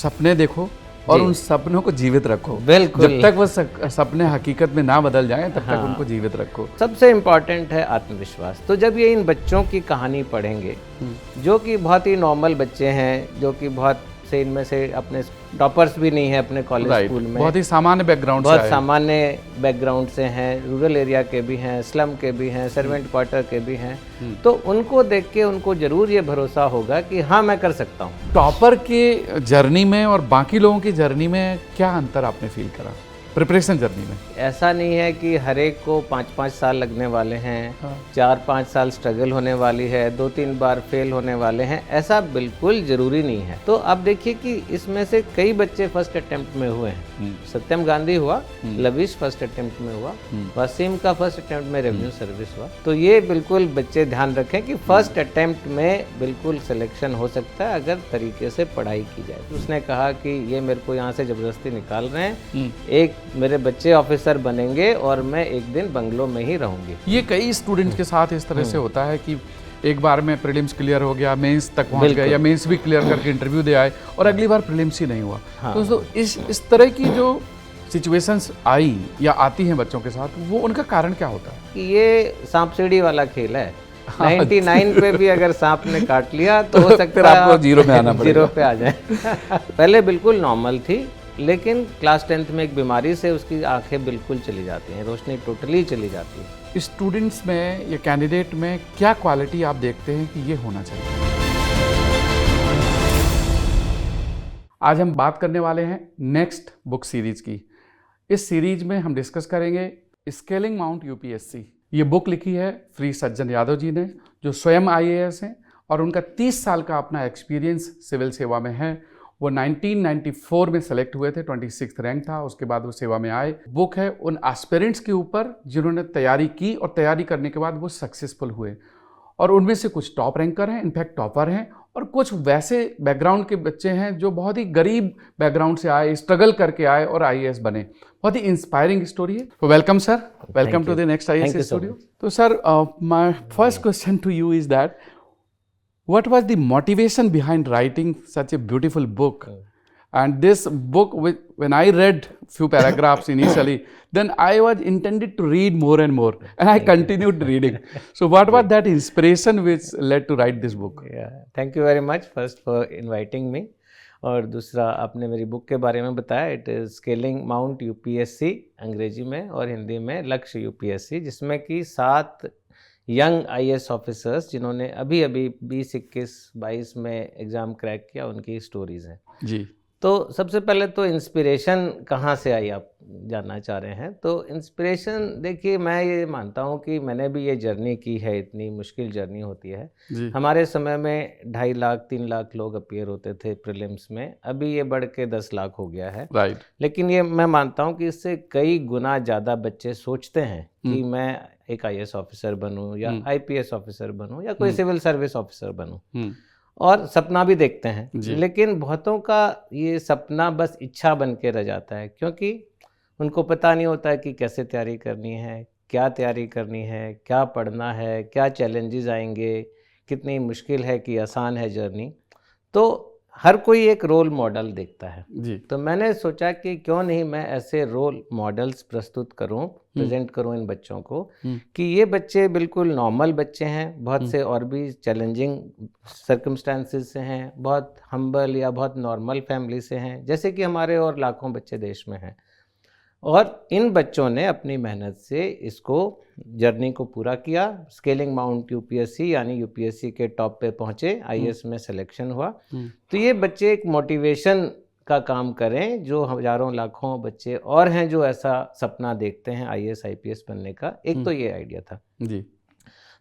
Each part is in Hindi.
सपने देखो और उन सपनों को जीवित रखो। बिल्कुल। जब तक वो सपने हकीकत में ना बदल जाएं तब तक उनको जीवित रखो। सबसे इम्पॉर्टेंट है आत्मविश्वास। तो जब ये इन बच्चों की कहानी पढ़ेंगे, जो कि बहुत ही नॉर्मल बच्चे हैं, जो कि बहुत से इनमें से अपने टॉपर्स भी नहीं है अपने कॉलेज स्कूल में, बहुत ही सामान्य बैकग्राउंड से बहुत आए। सामान्य बैकग्राउंड से हैं, रूरल एरिया के भी हैं, स्लम के भी हैं, सर्वेंट क्वार्टर के भी हैं, तो उनको देख के उनको जरूर ये भरोसा होगा कि हाँ मैं कर सकता हूँ। टॉपर के जर्नी में और बाकी लोगों की जर्नी में क्या अंतर आपने फील करा प्रिपरेशन जर्नी में? ऐसा नहीं है कि हर एक को 5-5 साल लगने वाले हैं, 4-5 साल स्ट्रगल होने वाली है, 2-3 बार फेल होने वाले हैं, ऐसा बिल्कुल ज़रूरी नहीं है। तो आप देखिए कि इसमें से कई बच्चे फर्स्ट अटेम्प्ट में हुए हैं। सत्यम गांधी हुआ, लविश फर्स्ट अटेम्प्ट में हुआ, वसीम का फर्स्ट अटेम्प्ट में रेवेन्यू सर्विस हुआ। तो ये बिल्कुल बच्चे ध्यान रखें कि फर्स्ट अटेम्प्ट में बिल्कुल सिलेक्शन हो सकता है अगर तरीके से पढ़ाई की जाए। तो उसने कहा कि ये मेरे को यहाँ से ज़बरदस्ती निकाल रहे हैं, एक मेरे बच्चे ऑफिसर बनेंगे और मैं एक दिन बंगलों में ही रहूंगी। ये कई स्टूडेंट्स के साथ इस तरह से होता है कि एक बार में प्रीलिम्स क्लियर हो गया, मेंस तक पहुंच गए, या मेंस भी क्लियर करके इंटरव्यू दे आए और अगली बार प्रीलिम्स ही नहीं हुआ। तो इस तरह की जो सिचुएशंस आई या आती हैं बच्चों के साथ, वो उनका कारण क्या होता है? कि ये सांप सीढ़ी वाला खेल है। 99 पे भी अगर सांप ने काट लिया तो हो सकता है आपको जीरो में आना पड़ेगा। जीरो पे आ जाए। पहले बिल्कुल नॉर्मल थी, लेकिन क्लास 10th में एक बीमारी से उसकी आंखें बिल्कुल चली जाती हैं, रोशनी टोटली चली जाती है। स्टूडेंट्स में या कैंडिडेट में क्या क्वालिटी आप देखते हैं कि ये होना चाहिए? आज हम बात करने वाले हैं नेक्स्ट बुक सीरीज की। इस सीरीज में हम डिस्कस करेंगे स्केलिंग माउंट यूपीएससी। ये बुक लिखी है श्री सज्जन यादव जी ने, जो स्वयं आईएएस हैं और उनका 30 साल का अपना एक्सपीरियंस सिविल सेवा में है। वो 1994 में सेलेक्ट हुए थे, 26th रैंक था, उसके बाद वो सेवा में आए। बुक है उन एस्पिरेंट्स के ऊपर जिन्होंने तैयारी की और तैयारी करने के बाद वो सक्सेसफुल हुए, और उनमें से कुछ टॉप रैंकर हैं, इनफैक्ट टॉपर हैं, और कुछ वैसे बैकग्राउंड के बच्चे हैं जो बहुत ही गरीब बैकग्राउंड से आए, स्ट्रगल करके आए और आईएएस बने। बहुत ही इंस्पायरिंग स्टोरी है। तो welcome sir, welcome to the next IAS studio. तो sir, my first question to you is that what was the motivation behind writing such a beautiful book? And this book, when I read few paragraphs initially, then I was intended to read more and more, and I continued reading. So what was that inspiration which led to write this book? Yeah, thank you very much first for inviting me. और दूसरा, आपने मेरी बुक के बारे में बताया, it is scaling mount UPSC अंग्रेजी में, और हिंदी में लक्ष्य यूपीएससी, जिसमें कि 7 यंग आईएएस ऑफिसर्स जिन्होंने अभी 20, 21, 22 में एग्ज़ाम क्रैक किया, उनकी स्टोरीज़ हैं जी। तो सबसे पहले तो इंस्पिरेशन कहाँ से आई, आप जानना चाह रहे हैं। तो इंस्पिरेशन देखिए, मैं ये मानता हूँ कि मैंने भी ये जर्नी की है, इतनी मुश्किल जर्नी होती है जी। हमारे समय में 2.5 लाख 3 लाख लोग अपीयर होते थे प्रीलिम्स में, अभी ये बढ़ के 10 लाख हो गया है। राइट। लेकिन ये मैं मानता हूँ कि इससे कई गुना ज़्यादा बच्चे सोचते हैं कि मैं एक आईएएस ऑफिसर बनूँ या आईपीएस ऑफिसर बनूँ या कोई सिविल सर्विस ऑफिसर बनूँ, और सपना भी देखते हैं। लेकिन बहुतों का ये सपना बस इच्छा बन के रह जाता है, क्योंकि उनको पता नहीं होता है कि कैसे तैयारी करनी है, क्या तैयारी करनी है, क्या पढ़ना है, क्या चैलेंजेस आएंगे, कितनी मुश्किल है कि आसान है जर्नी। तो हर कोई एक रोल मॉडल देखता है जी। तो मैंने सोचा कि क्यों नहीं मैं ऐसे रोल मॉडल्स प्रस्तुत करूं, प्रेजेंट करूं इन बच्चों को, कि ये बच्चे बिल्कुल नॉर्मल बच्चे हैं, बहुत से और भी चैलेंजिंग सर्कमस्टांसेस से हैं, बहुत हम्बल या बहुत नॉर्मल फैमिली से हैं, जैसे कि हमारे और लाखों बच्चे देश में हैं। और इन बच्चों ने अपनी मेहनत से इसको जर्नी को पूरा किया, स्केलिंग माउंट यूपीएससी यानी यूपीएससी के टॉप पे पहुँचे, आईएएस में सिलेक्शन हुआ। तो ये बच्चे एक मोटिवेशन का काम करें, जो हज़ारों लाखों बच्चे और हैं जो ऐसा सपना देखते हैं आईएएस आईपीएस बनने का। एक तो ये आइडिया था जी।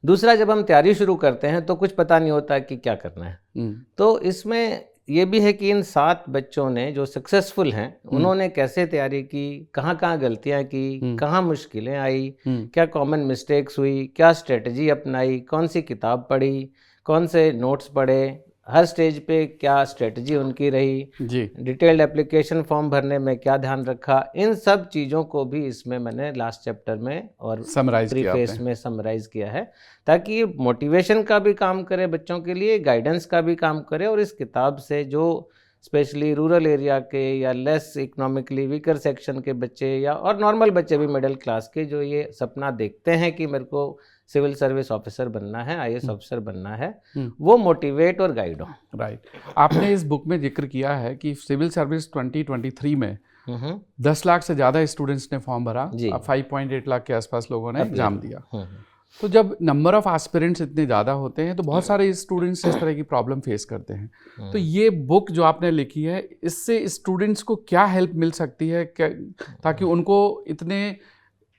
दूसरा, जब हम तैयारी शुरू करते हैं तो कुछ पता नहीं होता कि क्या करना है। तो इसमें ये भी है कि इन 7 बच्चों ने जो सक्सेसफुल हैं, उन्होंने कैसे तैयारी की, कहाँ कहाँ गलतियाँ की, कहाँ मुश्किलें आई, क्या कॉमन मिस्टेक्स हुई, क्या स्ट्रेटजी अपनाई, कौन सी किताब पढ़ी, कौन से नोट्स पढ़े, हर स्टेज पे क्या स्ट्रेटजी उनकी रही जी। डिटेल्ड एप्लीकेशन फॉर्म भरने में क्या ध्यान रखा, इन सब चीज़ों को भी इसमें मैंने लास्ट चैप्टर में और प्रीफेस में समराइज किया है, ताकि ये मोटिवेशन का भी काम करे बच्चों के लिए, गाइडेंस का भी काम करे, और इस किताब से जो स्पेशली रूरल एरिया के या लेस इकोनॉमिकली वीकर सेक्शन के बच्चे या और नॉर्मल बच्चे भी मिडिल क्लास के, जो ये सपना देखते हैं कि मेरे को सिविल सर्विस ऑफिसर बनना है, आईएएस ऑफिसर बनना है, वो मोटिवेट और गाइड हो। राइट। आपने इस बुक में जिक्र किया है कि सिविल सर्विस 2023 में 10 लाख से ज़्यादा स्टूडेंट्स ने फॉर्म भरा, 5.8 लाख के आसपास लोगों ने एग्जाम दिया। तो जब नंबर ऑफ एस्पिरेंट्स इतने ज़्यादा होते हैं तो बहुत सारे स्टूडेंट्स इस तरह की प्रॉब्लम फेस करते हैं। तो ये बुक जो आपने लिखी है, इससे स्टूडेंट्स को क्या हेल्प मिल सकती है ताकि उनको इतने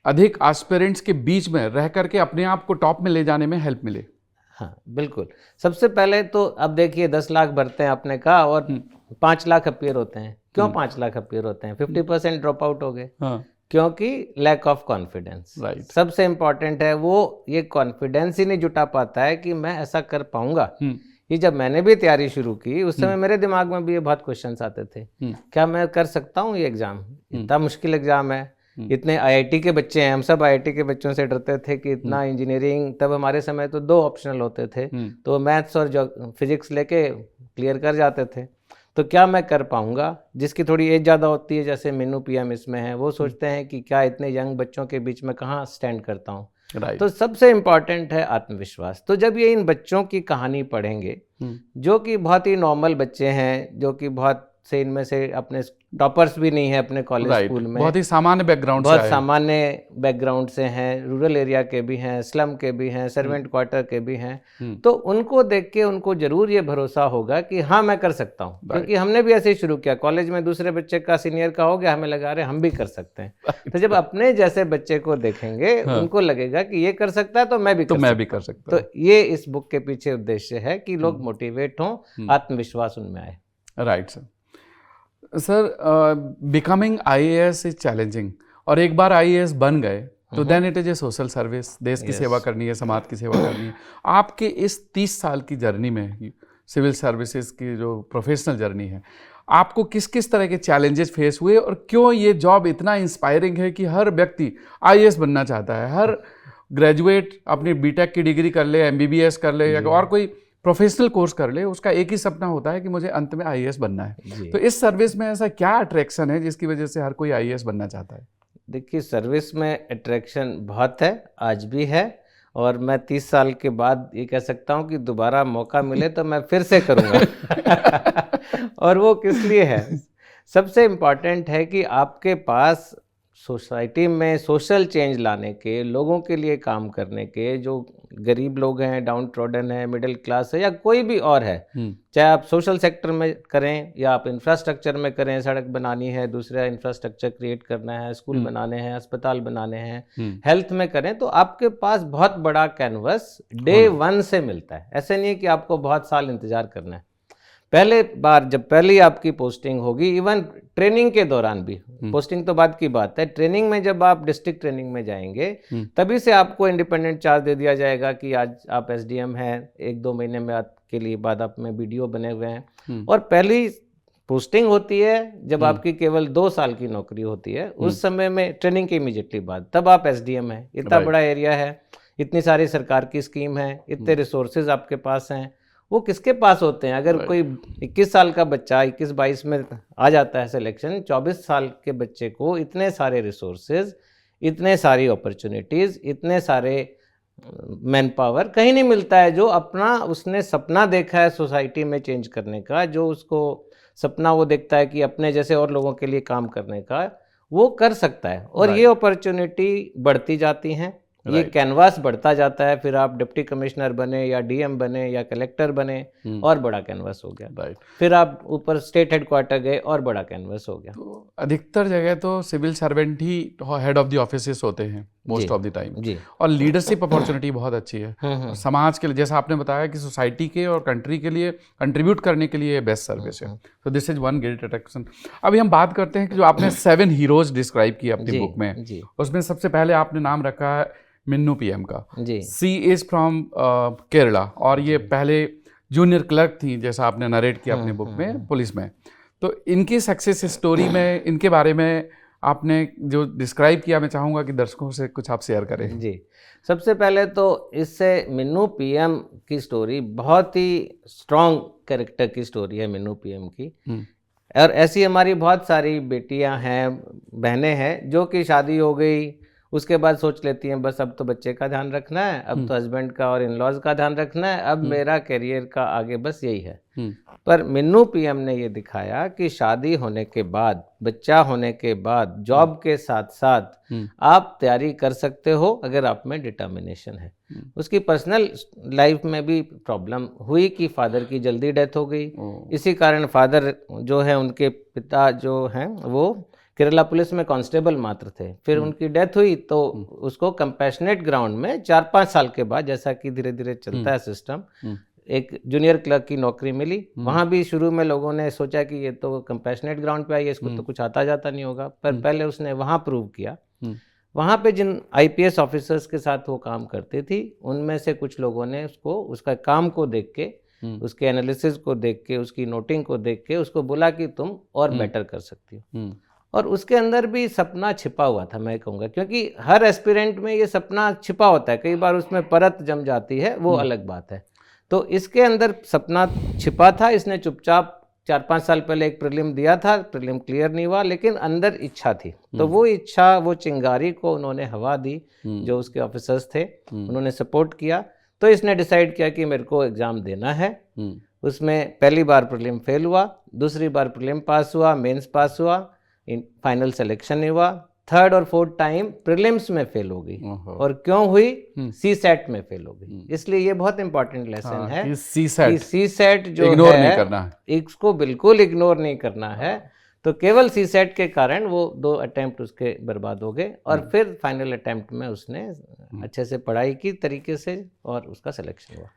अधिक एस्पिरेंट्स के बीच में रह करके अपने आप को टॉप में ले जाने में हेल्प मिले? हाँ बिल्कुल। सबसे पहले तो अब देखिए 10 लाख भरते हैं आपने कहा और 5 लाख अपीयर होते हैं। क्यों 5 लाख अपीयर होते हैं? 50% ड्रॉप आउट हो गए। क्योंकि लैक ऑफ कॉन्फिडेंस। सबसे इम्पॉर्टेंट है, वो ये कॉन्फिडेंस ही नहीं जुटा पाता है कि मैं ऐसा कर पाऊंगा। ये जब मैंने भी तैयारी शुरू की उस समय मेरे दिमाग में भी ये बहुत क्वेश्चंस आते थे, क्या मैं कर सकता हूँ ये एग्जाम? इतना मुश्किल एग्जाम है, इतने आईआईटी के बच्चे हैं, हम सब आईआईटी के बच्चों से डरते थे कि इतना इंजीनियरिंग, तब हमारे समय तो 2 ऑप्शनल होते थे, तो मैथ्स और फिजिक्स लेके क्लियर कर जाते थे। तो क्या मैं कर पाऊंगा? जिसकी थोड़ी एज ज़्यादा होती है, जैसे मीनू पीएम इसमें है, वो सोचते हैं कि क्या इतने यंग बच्चों के बीच में कहाँ स्टैंड करता हूँ। तो सबसे इम्पॉर्टेंट है आत्मविश्वास। तो जब ये इन बच्चों की कहानी पढ़ेंगे, जो कि बहुत ही नॉर्मल बच्चे हैं, जो कि बहुत से इनमें से अपने टॉपर्स भी नहीं है अपने कॉलेज स्कूल में, बहुत ही सामान्य बैकग्राउंड बहुत सामान्य बैकग्राउंड से हैं, रूरल एरिया के भी हैं, स्लम के भी हैं, सर्वेंट क्वार्टर के भी हैं, तो उनको देख के उनको जरूर ये भरोसा होगा कि हाँ मैं कर सकता हूँ। क्योंकि हमने भी ऐसे ही शुरू किया, कॉलेज में दूसरे बच्चे का सीनियर का हो गया, हमें लगा रहे हम भी कर सकते हैं। तो जब अपने जैसे बच्चे को देखेंगे उनको लगेगा कि ये कर सकता है तो मैं भी कर सकता हूँ। तो ये इस बुक के पीछे उद्देश्य है कि लोग मोटिवेट हों, आत्मविश्वास उनमें आए। Right sir, becoming IAS is challenging, और एक बार आईएएस बन गए तो then it is a social service, देश की सेवा करनी है, समाज की सेवा करनी है। आपके इस 30 साल की जर्नी में, सिविल सर्विसेज की जो प्रोफेशनल जर्नी है, आपको किस किस तरह के चैलेंजेस फेस हुए और क्यों ये जॉब इतना इंस्पायरिंग है कि हर व्यक्ति आईएएस बनना चाहता है? हर ग्रेजुएट अपनी बीटेक की डिग्री कर ले, एमबीबीएस कर ले या और कोई प्रोफेशनल कोर्स कर ले, उसका एक ही सपना होता है कि मुझे अंत में आईएएस बनना है। तो इस सर्विस में ऐसा क्या अट्रैक्शन है जिसकी वजह से हर कोई आईएएस बनना चाहता है? देखिए, सर्विस में अट्रैक्शन बहुत है, आज भी है, और मैं 30 साल के बाद ये कह सकता हूँ कि दोबारा मौका मिले तो मैं फिर से करूँगा। और वो किस लिए है? सबसे इम्पॉर्टेंट है कि आपके पास सोसाइटी में सोशल चेंज लाने के, लोगों के लिए काम करने के, जो गरीब लोग हैं, डाउन ट्रॉडन है, मिडिल क्लास है या कोई भी और है, चाहे आप सोशल सेक्टर में करें या आप इंफ्रास्ट्रक्चर में करें, सड़क बनानी है, दूसरा इंफ्रास्ट्रक्चर क्रिएट करना है, स्कूल बनाने हैं, अस्पताल बनाने हैं, हेल्थ में करें, तो आपके पास बहुत बड़ा कैनवस डे 1 से मिलता है। ऐसे नहीं है कि आपको बहुत साल इंतजार करना है। पहले बार जब पहली आपकी पोस्टिंग होगी, इवन ट्रेनिंग के दौरान भी, पोस्टिंग तो बाद की बात है, ट्रेनिंग में जब आप डिस्ट्रिक्ट ट्रेनिंग में जाएंगे तभी से आपको इंडिपेंडेंट चार्ज दे दिया जाएगा कि आज आप एसडीएम हैं, 1-2 महीने में के लिए बाद आप में बीडीओ बने हुए हैं। और पहली पोस्टिंग होती है जब आपकी केवल 2 साल की नौकरी होती है, उस समय में ट्रेनिंग के इमीडिएटली बाद तब आप एसडीएम हैं। इतना बड़ा एरिया है, इतनी सारी सरकार की स्कीम है, इतने रिसोर्सेज आपके पास हैं, वो किसके पास होते हैं? अगर कोई 21 साल का बच्चा 21-22 में आ जाता है सिलेक्शन, 24 साल के बच्चे को इतने सारे रिसोर्सेज, इतने सारी अपॉर्चुनिटीज़, इतने सारे मैन पावर कहीं नहीं मिलता है, जो अपना उसने सपना देखा है सोसाइटी में चेंज करने का, जो उसको सपना वो देखता है कि अपने जैसे और लोगों के लिए काम करने का, वो कर सकता है। और ये अपॉर्चुनिटी बढ़ती जाती हैं, ये कैनवास बढ़ता जाता है, फिर आप डिप्टी कमिश्नर बने या डीएम बने या कलेक्टर बने और बड़ा कैनवास हो गया। फिर आप ऊपर स्टेट हेडक्वार्टर गए और बड़ा कैनवास हो गया। तो अधिकतर जगह तो सिविल सर्वेंट ही हेड ऑफ द ऑफिसेस होते हैं मोस्ट ऑफ द टाइम, और लीडरशिप अपॉर्चुनिटी बहुत अच्छी है समाज के लिए, जैसा आपने बताया कि सोसाइटी के और कंट्री के लिए कंट्रीब्यूट करने के लिए बेस्ट सर्विस है। तो this is one great attraction. अभी हम बात करते हैं कि जो आपने 7 हीरोज डिस्क्राइब किए अपनी बुक में, उसमें सबसे पहले आपने नाम रखा है मिन्नू पीएम का। सी इज फ्रॉम केरला, और ये पहले जूनियर क्लर्क थी, जैसा आपने नरेट किया अपनी बुक में, पुलिस में। तो इनकी सक्सेस स्टोरी में, इनके बारे में आपने जो डिस्क्राइब किया, मैं चाहूँगा कि दर्शकों से कुछ आप शेयर करें। जी, सबसे पहले तो इससे मिन्नू पीएम की स्टोरी बहुत ही स्ट्रॉन्ग कैरेक्टर की स्टोरी है मिन्नू पीएम की। और ऐसी हमारी बहुत सारी बेटियां हैं, बहनें हैं जो कि शादी हो गई, उसके बाद सोच लेती हैं बस अब तो बच्चे का ध्यान रखना है, अब तो हस्बैंड का और इन लॉज का ध्यान रखना है, अब मेरा करियर का आगे बस यही है। पर मिन्नू पीएम ने ये दिखाया कि शादी होने के बाद, बच्चा होने के बाद, जॉब के साथ साथ आप तैयारी कर सकते हो अगर आप में डिटर्मिनेशन है। उसकी पर्सनल लाइफ में भी प्रॉब्लम हुई कि फादर की जल्दी डेथ हो गई। इसी कारण फादर जो है, उनके पिता जो हैं वो केरला पुलिस में कांस्टेबल मात्र थे। फिर उनकी डेथ हुई तो उसको कंपैशनेट ग्राउंड में 4-5 साल के बाद, जैसा कि धीरे धीरे चलता है सिस्टम, एक जूनियर क्लर्क की नौकरी मिली। वहाँ भी शुरू में लोगों ने सोचा कि ये तो कंपैशनेट ग्राउंड पे आई है, इसको तो कुछ आता जाता नहीं होगा, पर पहले उसने वहाँ प्रूव किया। वहाँ पे जिन आईपीएस ऑफिसर्स के साथ वो काम करती थी, उनमें से कुछ लोगों ने उसको, उसका काम को देख के, उसके एनालिसिस को देख के, उसकी नोटिंग को देख के उसको बोला कि तुम और बेटर कर सकती हो। और उसके अंदर भी सपना छिपा हुआ था, मैं कहूँगा, क्योंकि हर एस्पिरेंट में ये सपना छिपा होता है। कई बार उसमें परत जम जाती है, वो अलग बात है। तो इसके अंदर सपना छिपा था। इसने चुपचाप 4-5 साल पहले एक प्रीलिम दिया था, प्रीलिम क्लियर नहीं हुआ, लेकिन अंदर इच्छा थी। तो वो इच्छा, वो चिंगारी को उन्होंने हवा दी। जो उसके ऑफिसर्स थे उन्होंने सपोर्ट किया। तो इसने डिसाइड किया कि मेरे को एग्ज़ाम देना है। उसमें पहली बार प्रीलिम फेल हुआ, दूसरी बार प्रीलिम पास हुआ, मेंस पास हुआ, फाइनल सिलेक्शन नहीं हुआ। थर्ड और फोर्थ टाइम प्रीलिम्स में फेल हो गई। और क्यों हुई? सी सेट में फेल हो गई। इसलिए ये बहुत इंपॉर्टेंट लेसन है कि सी सेट जो इग्नोर है, नहीं करना है, इसको बिल्कुल इग्नोर नहीं करना है। तो केवल सी सेट के कारण वो 2 अटेम्प्ट उसके बर्बाद हो गए। और फिर फाइनल अटेम्प्ट में उसने अच्छे से पढ़ाई की तरीके से और उसका सिलेक्शन हुआ।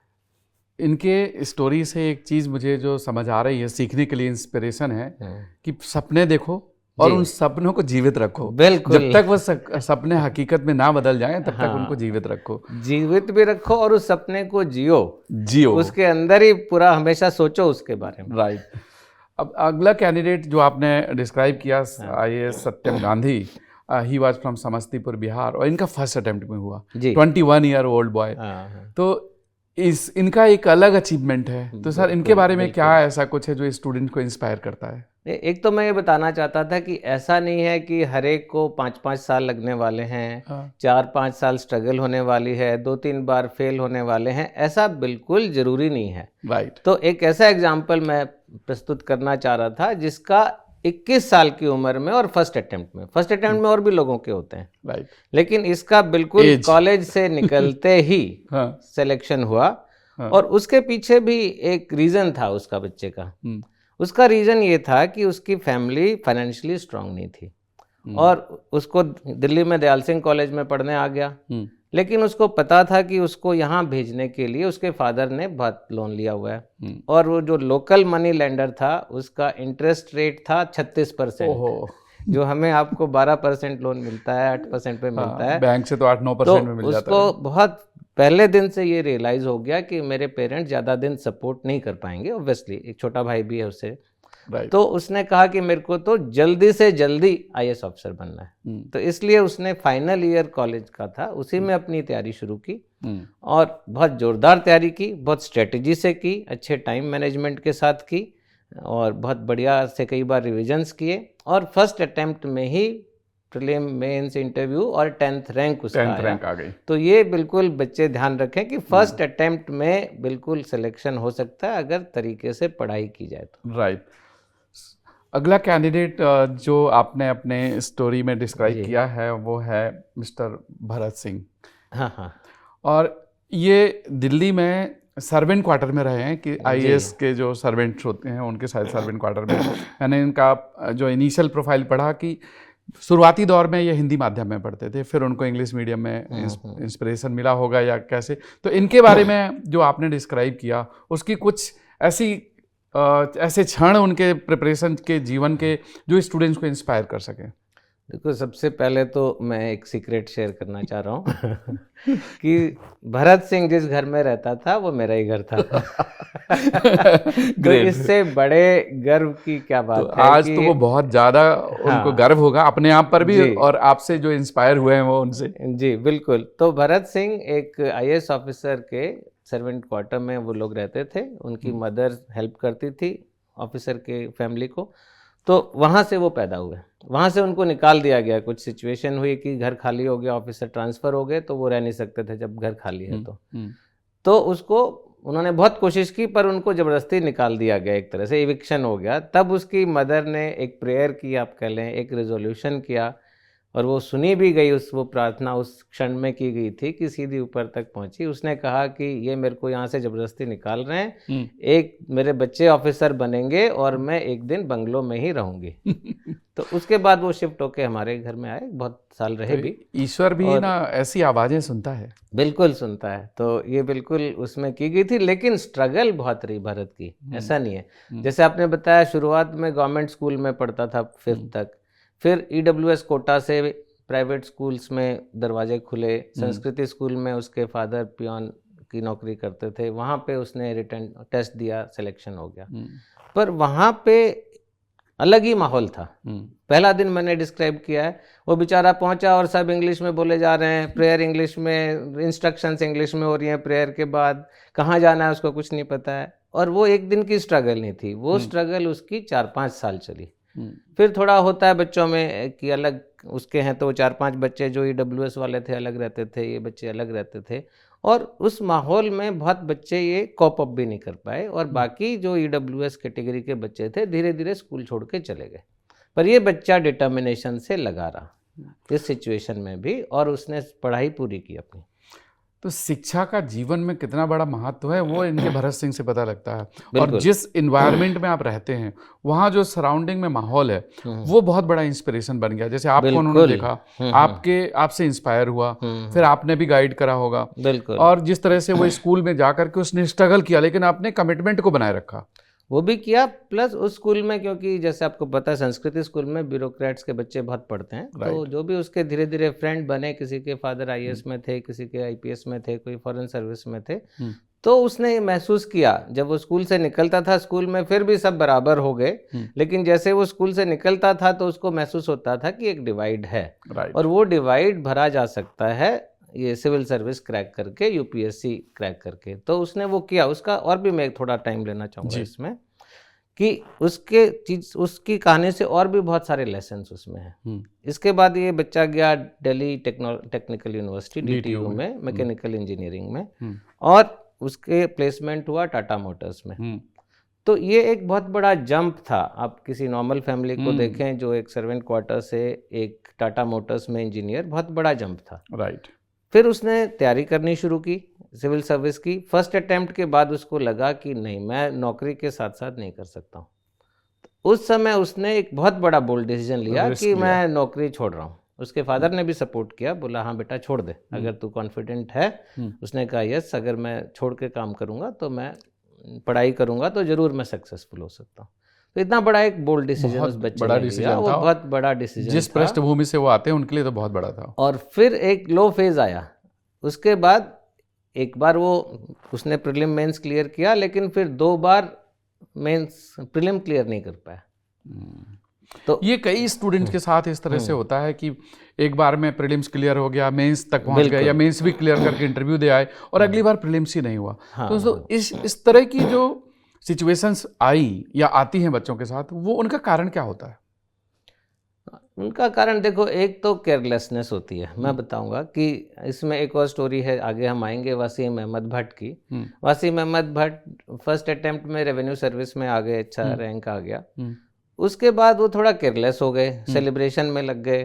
इनके स्टोरी से एक चीज़ मुझे जो समझ आ रही है, सीखने के लिए इंस्पिरेशन है कि सपने देखो और उन सपनों को जीवित रखो। बिल्कुल, जब तक वो सपने हकीकत में ना बदल जाएं तब तक उनको जीवित रखो, जीवित भी रखो और उस सपने को जियो, उसके अंदर ही पूरा हमेशा सोचो उसके बारे में। राइट। अब अगला कैंडिडेट जो आपने डिस्क्राइब किया, IAS Satyam Gandhi, he was from Samastipur, Bihar, और इनका फर्स्ट अटेम्प्ट में हुआ। 21 ईयर ओल्ड बॉय। तो इनका एक अलग अचीवमेंट है। तो सर, इनके बारे में क्या ऐसा कुछ है जो स्टूडेंट को इंस्पायर करता है? एक तो मैं ये बताना चाहता था कि ऐसा नहीं है कि हर एक को 5-5 साल लगने वाले हैं, 4-5 साल स्ट्रगल होने वाली है, 2-3 बार फेल होने वाले हैं, ऐसा बिल्कुल जरूरी नहीं है। राइट। तो एक ऐसा एग्जाम्पल मैं प्रस्तुत करना चाह रहा था जिसका 21 साल की उम्र में और फर्स्ट अटेम्प्ट में और भी लोगों के होते हैं, राइट, लेकिन इसका बिल्कुल कॉलेज से निकलते ही सिलेक्शन हुआ। और उसके पीछे भी एक रीज़न था उसका बच्चे का। उसका रीज़न ये था कि उसकी फैमिली फाइनेंशियली स्ट्रांग नहीं थी और उसको दिल्ली में दयाल सिंह कॉलेज में पढ़ने आ गया। लेकिन उसको पता था कि उसको यहाँ भेजने के लिए उसके फादर ने बहुत लोन लिया हुआ है और वो जो लोकल मनी लेंडर था उसका इंटरेस्ट रेट था 36%, जो हमें आपको 12% लोन मिलता है, 8% पे मिलता है, बैंक से तो 8-9% में मिल जाता है। उसको बहुत पहले दिन से ये रियलाइज हो गया कि मेरे पेरेंट्स ज़्यादा दिन सपोर्ट नहीं कर पाएंगे, ऑब्वियसली एक छोटा भाई भी है उसे। तो उसने कहा कि मेरे को तो जल्दी से जल्दी आईएएस ऑफिसर बनना है। तो इसलिए उसने फाइनल ईयर कॉलेज का था, उसी में अपनी तैयारी शुरू की और बहुत जोरदार तैयारी की, बहुत स्ट्रेटजी से की, अच्छे टाइम मैनेजमेंट के साथ की और बहुत बढ़िया से कई बार रिविजन्स किए और फर्स्ट अटेम्प्ट में ही प्रीलिम, मेंस, इंटरव्यू और 10th रैंक उसका 10th रैंक आ गई। तो ये बिल्कुल बच्चे ध्यान रखें कि फर्स्ट अटेम्प्ट में बिल्कुल सिलेक्शन हो सकता है अगर तरीके से पढ़ाई की जाए तो। राइट। अगला कैंडिडेट जो आपने अपने स्टोरी में डिस्क्राइब किया है वो है मिस्टर भरत सिंह। हाँ। और ये दिल्ली में सर्वेंट क्वार्टर में रहे हैं कि आईएएस के जो सर्वेंट्स होते हैं उनके शायद सर्वेंट क्वार्टर में। मैंने इनका जो इनिशियल प्रोफाइल पढ़ा कि शुरुआती दौर में ये हिंदी माध्यम में पढ़ते थे, फिर उनको इंग्लिश मीडियम में इंस्पिरेशन मिला होगा या कैसे। तो इनके बारे में जो आपने डिस्क्राइब किया उसकी कुछ ऐसे क्षण उनके प्रिपरेशन के जीवन के जो स्टूडेंट्स को इंस्पायर कर सकें। देखो, सबसे पहले तो मैं एक सीक्रेट शेयर करना चाह रहा हूँ कि भरत सिंह जिस घर में रहता था वो मेरा ही घर था। तो ग्रेट। इससे बड़े गर्व की क्या तो बात है आज कि तो वो बहुत ज़्यादा उनको हाँ गर्व होगा अपने आप पर भी, जी और आपसे जो इंस्पायर हुए हैं वो उनसे। जी बिल्कुल। तो भरत सिंह एक आईएएस ऑफिसर के सर्वेंट क्वार्टर में वो लोग रहते थे। उनकी मदर हेल्प करती थी ऑफिसर के फैमिली को। तो वहाँ से वो पैदा हुए। वहाँ से उनको निकाल दिया गया, कुछ सिचुएशन हुई कि घर खाली हो गया, ऑफिसर ट्रांसफ़र हो गए, तो वो रह नहीं सकते थे जब घर खाली है तो उसको उन्होंने बहुत कोशिश की पर उनको ज़बरदस्ती निकाल दिया गया, एक तरह से इविक्शन हो गया। तब उसकी मदर ने एक प्रेयर की, आप कह लें एक रेजोल्यूशन किया, और वो सुनी भी गई। वो प्रार्थना उस क्षण में की गई थी कि सीधी ऊपर तक पहुंची। उसने कहा कि ये मेरे को यहाँ से ज़बरदस्ती निकाल रहे हैं, एक मेरे बच्चे ऑफिसर बनेंगे और मैं एक दिन बंगलों में ही रहूँगी। तो उसके बाद वो शिफ्ट होके हमारे घर में आए, बहुत साल रहे भी। ईश्वर भी ना ऐसी आवाज़ें सुनता है। बिल्कुल सुनता है। तो ये बिल्कुल उसमें की गई थी, लेकिन स्ट्रगल बहुत रही भारत की, ऐसा नहीं है। जैसे आपने बताया, शुरुआत में गवर्नमेंट स्कूल में पढ़ता था 5th तक, फिर ईडब्ल्यूएस कोटा से प्राइवेट स्कूल्स में दरवाजे खुले। संस्कृति स्कूल में उसके फादर पियोन की नौकरी करते थे, वहाँ पे उसने रिटर्न टेस्ट दिया, सिलेक्शन हो गया। पर वहाँ पे अलग ही माहौल था। पहला दिन मैंने डिस्क्राइब किया है, वो बेचारा पहुंचा और सब इंग्लिश में बोले जा रहे हैं, प्रेयर इंग्लिश में, इंस्ट्रक्शंस इंग्लिश में हो रही हैं, प्रेयर के बाद कहाँ जाना है उसको कुछ नहीं पता है। और वो एक दिन की स्ट्रगल नहीं थी, वो स्ट्रगल उसकी 4-5 साल चली। फिर थोड़ा होता है बच्चों में कि अलग उसके हैं, तो 4-5 बच्चे जो ईडब्ल्यूएस वाले थे अलग रहते थे, ये बच्चे अलग रहते थे, और उस माहौल में बहुत बच्चे ये कॉप अप भी नहीं कर पाए। और बाकी जो ईडब्ल्यूएस कैटेगरी के बच्चे थे धीरे धीरे स्कूल छोड़ के चले गए। पर ये बच्चा डिटर्मिनेशन से लगा रहा इस सिचुएशन में भी, और उसने पढ़ाई पूरी की अपनी। तो शिक्षा का जीवन में कितना बड़ा महत्व है वो इनके भरत सिंह से पता लगता है। और बिल्कुल। जिस इन्वायरमेंट में आप रहते हैं वहाँ जो सराउंडिंग में माहौल है वो बहुत बड़ा इंस्पिरेशन बन गया। जैसे आपको उन्होंने बिल्कुल। देखा, आपसे इंस्पायर हुआ, फिर आपने भी गाइड करा होगा। बिल्कुल। और जिस तरह से वो स्कूल में जा करके उसने स्ट्रगल किया, लेकिन आपने कमिटमेंट को बनाए रखा। वो भी किया, प्लस उस स्कूल में, क्योंकि जैसे आपको पता है संस्कृति स्कूल में ब्यूरोक्रेट्स के बच्चे बहुत पढ़ते हैं, तो जो भी उसके धीरे धीरे फ्रेंड बने, किसी के फादर आईएएस में थे, किसी के आईपीएस में थे, कोई फॉरेन सर्विस में थे, तो उसने महसूस किया जब वो स्कूल से निकलता था। स्कूल में फिर भी सब बराबर हो गए, लेकिन जैसे वो स्कूल से निकलता था तो उसको महसूस होता था कि एक डिवाइड है, और वो डिवाइड भरा जा सकता है ये सिविल सर्विस क्रैक करके, यूपीएससी क्रैक करके। तो उसने वो किया। उसका और भी मैं थोड़ा टाइम लेना चाहूँगा इसमें, कि उसकी कहानी से और भी बहुत सारे लेसन्स उसमें हैं। इसके बाद ये बच्चा गया दिल्ली टेक्निकल यूनिवर्सिटी डीटीयू में, मैकेनिकल इंजीनियरिंग में, और उसके प्लेसमेंट हुआ टाटा मोटर्स में। तो ये एक बहुत बड़ा जंप था। आप किसी नॉर्मल फैमिली को देखें जो एक सर्वेंट क्वार्टर से एक टाटा मोटर्स में इंजीनियर, बहुत बड़ा जंप था। राइट। फिर उसने तैयारी करनी शुरू की सिविल सर्विस की। फर्स्ट अटेम्प्ट के बाद उसको लगा कि नहीं, मैं नौकरी के साथ साथ नहीं कर सकता हूँ। तो उस समय उसने एक बहुत बड़ा बोल्ड डिसीजन लिया कि मैं नौकरी छोड़ रहा हूँ। उसके फादर ने भी सपोर्ट किया, बोला हाँ बेटा छोड़ दे, अगर तू कॉन्फिडेंट है। उसने कहा यस, अगर मैं छोड़ के काम करूँगा तो मैं पढ़ाई करूँगा तो ज़रूर मैं सक्सेसफुल हो सकता हूँ। तो इतना बड़ा एक बोल्ड डिसीजन उस बच्चे ने लिया, वो बहुत बड़ा डिसीजन जिस पृष्ठभूमि से वो आते हैं उनके लिए तो बहुत बड़ा था। और फिर एक लो फेज आया। उसके बाद एक बार उसने प्रीलिम मेंस क्लियर किया, लेकिन फिर 2 बार मेंस प्रीलिम क्लियर नहीं कर पाया। तो ये कई स्टूडेंट के साथ इस तरह से होता है कि एक बार में प्रीलिम्स क्लियर हो गया, मेंस तक पहुंच गए, या मेंस भी क्लियर करके इंटरव्यू दे आए और अगली बार प्रीलिम्स ही नहीं हुआ। तो इस तरह की जो सिचुएशंस आई या आती हैं बच्चों के साथ, वो उनका कारण क्या होता है? उनका कारण देखो, एक तो केयरलेसनेस होती है। मैं बताऊंगा कि इसमें एक और स्टोरी है, आगे हम आएंगे, वसीम अहमद भट्ट की। वसीम अहमद भट्ट फर्स्ट अटेम्प्ट में रेवेन्यू सर्विस में आ गए, अच्छा रैंक आ गया। उसके बाद वो थोड़ा केयरलेस हो गए, सेलिब्रेशन में लग गए,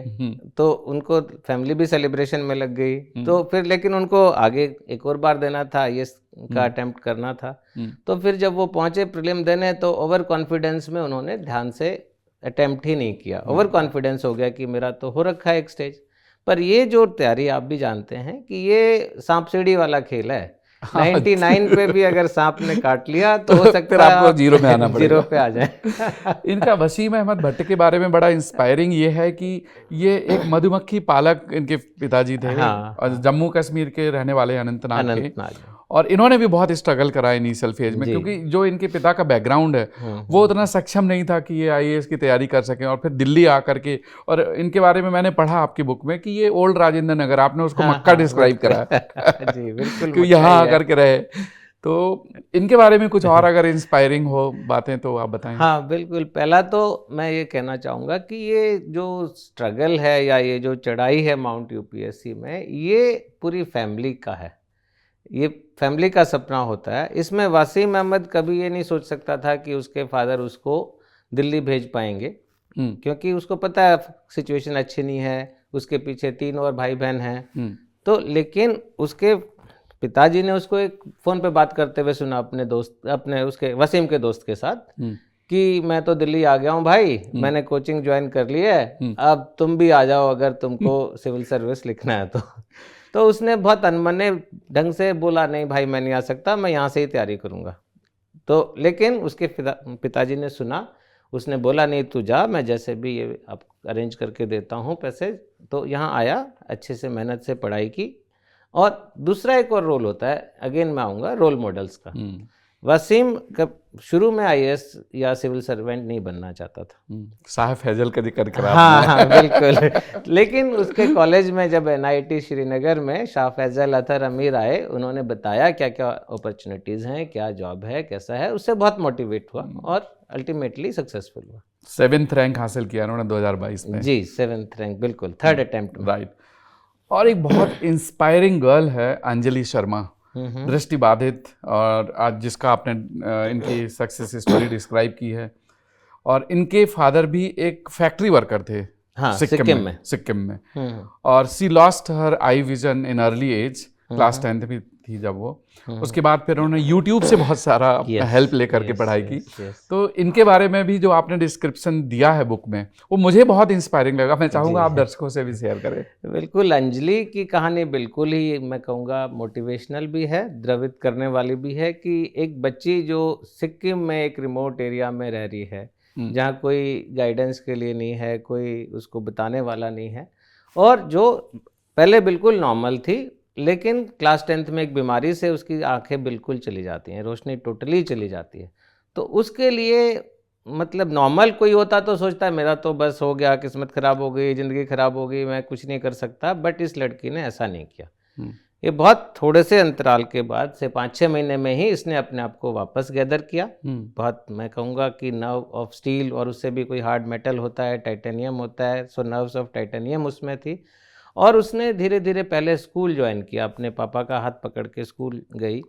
तो उनको फैमिली भी सेलिब्रेशन में लग गई। तो फिर लेकिन उनको आगे एक और बार देना था, ये का अटेम्प्ट करना था। तो फिर जब वो पहुंचे प्रीलिम देने, तो ओवर कॉन्फिडेंस में उन्होंने ध्यान से अटेम्प्ट ही नहीं किया। ओवर कॉन्फिडेंस हो गया कि मेरा तो हो रखा है एक स्टेज पर। ये जो तैयारी आप भी जानते हैं कि ये सांप सीढ़ी वाला खेल है, 99 पे भी अगर सांप ने काट लिया तो हो सकता फिर है आपको जीरो में आना पड़ेगा। 0 पे आ जाए। इनका वसीम अहमद भट्ट के बारे में बड़ा इंस्पायरिंग ये है कि ये एक मधुमक्खी पालक इनके पिताजी थे, हाँ, और जम्मू कश्मीर के रहने वाले अनंतनाग के, अनंतनाग। और इन्होंने भी बहुत स्ट्रगल करा इनिशियल फेज में, जी। क्योंकि जो इनके पिता का बैकग्राउंड है वो उतना सक्षम नहीं था कि ये आईएएस की तैयारी कर सकें, और फिर दिल्ली आकर के, और इनके बारे में मैंने पढ़ा आपकी बुक में कि ये ओल्ड राजेंद्र नगर, आपने उसको मक्का डिस्क्राइब करा है जी बिल्कुल, कि यहाँ आकर के रहे। तो इनके बारे में कुछ और अगर इंस्पायरिंग हो बातें तो आप बताएं। हाँ बिल्कुल, पहला तो मैं ये कहना चाहूँगा कि ये जो स्ट्रगल है या ये जो चढ़ाई है माउंट यूपीएससी में, ये पूरी फैमिली का है, ये फैमिली का सपना होता है। इसमें वसीम अहमद कभी ये नहीं सोच सकता था कि उसके फादर उसको दिल्ली भेज पाएंगे, क्योंकि उसको पता है सिचुएशन अच्छी नहीं है, उसके पीछे 3 और भाई बहन हैं। तो लेकिन उसके पिताजी ने उसको एक फ़ोन पे बात करते हुए सुना अपने दोस्त, अपने उसके वसीम के दोस्त के साथ, कि मैं तो दिल्ली आ गया हूँ भाई, मैंने कोचिंग ज्वाइन कर ली है, अब तुम भी आ जाओ अगर तुमको सिविल सर्विस लिखना है तो उसने बहुत अनमने ढंग से बोला, नहीं भाई मैं नहीं आ सकता, मैं यहाँ से ही तैयारी करूँगा। तो लेकिन उसके पिताजी ने सुना, उसने बोला नहीं तू जा, मैं जैसे भी ये आप अरेंज करके देता हूँ पैसे। तो यहाँ आया, अच्छे से मेहनत से पढ़ाई की। और दूसरा एक और रोल होता है, अगेन मैं आऊँगा रोल मॉडल्स का। वसीम शुरू में आईएएस या सिविल सर्वेंट नहीं बनना चाहता था, साहब फैजल का जिक्र करा। हाँ बिल्कुल। लेकिन उसके कॉलेज में जब एनआईटी श्रीनगर में शाह फैजल अतर अमीर आए, उन्होंने बताया क्या क्या अपॉर्चुनिटीज़ हैं, क्या जॉब है, कैसा है, उससे बहुत मोटिवेट हुआ और अल्टीमेटली सक्सेसफुल हुआ। 7th रैंक हासिल किया उन्होंने 2022 में। जी 7th रैंक, बिल्कुल 3rd अटेम्प्ट में। राइट। और एक बहुत इंस्पायरिंग गर्ल है अंजलि शर्मा, दृष्टिबाधित, और आज जिसका आपने इनकी सक्सेस स्टोरी डिस्क्राइब की है। और इनके फादर भी एक फैक्ट्री वर्कर थे, हाँ, सिक्किम में। और she lost her eye vision in early age, class 10th में थी जब वो। उसके बाद फिर उन्होंने यूट्यूब से बहुत सारा हेल्प लेकर के पढ़ाई की। तो इनके बारे में भी जो आपने डिस्क्रिप्शन दिया है बुक में, वो मुझे बहुत इंस्पायरिंग लगा। मैं चाहूँगा आप दर्शकों से भी शेयर करें। बिल्कुल, अंजलि की कहानी बिल्कुल ही मैं कहूँगा मोटिवेशनल भी है, द्रवित करने वाली भी है, कि एक बच्ची जो सिक्किम में एक रिमोट एरिया में रह रही है, जहाँ कोई गाइडेंस के लिए नहीं है, कोई उसको बताने वाला नहीं है, और जो पहले बिल्कुल नॉर्मल थी, लेकिन क्लास 10th में एक बीमारी से उसकी आंखें बिल्कुल चली जाती हैं, रोशनी टोटली चली जाती है। तो उसके लिए मतलब नॉर्मल कोई होता तो सोचता है मेरा तो बस हो गया, किस्मत ख़राब हो गई, ज़िंदगी ख़राब हो गई, मैं कुछ नहीं कर सकता। बट इस लड़की ने ऐसा नहीं किया। ये बहुत थोड़े से अंतराल के बाद से 5-6 महीने में ही इसने अपने आप को वापस गैदर किया। बहुत मैं कहूँगा कि नर्व ऑफ स्टील, और उससे भी कोई हार्ड मेटल होता है, टाइटेनियम होता है, सो नर्व्स ऑफ टाइटेनियम उसमें थी। और उसने धीरे धीरे पहले स्कूल ज्वाइन किया, अपने पापा का हाथ पकड़ के स्कूल गई।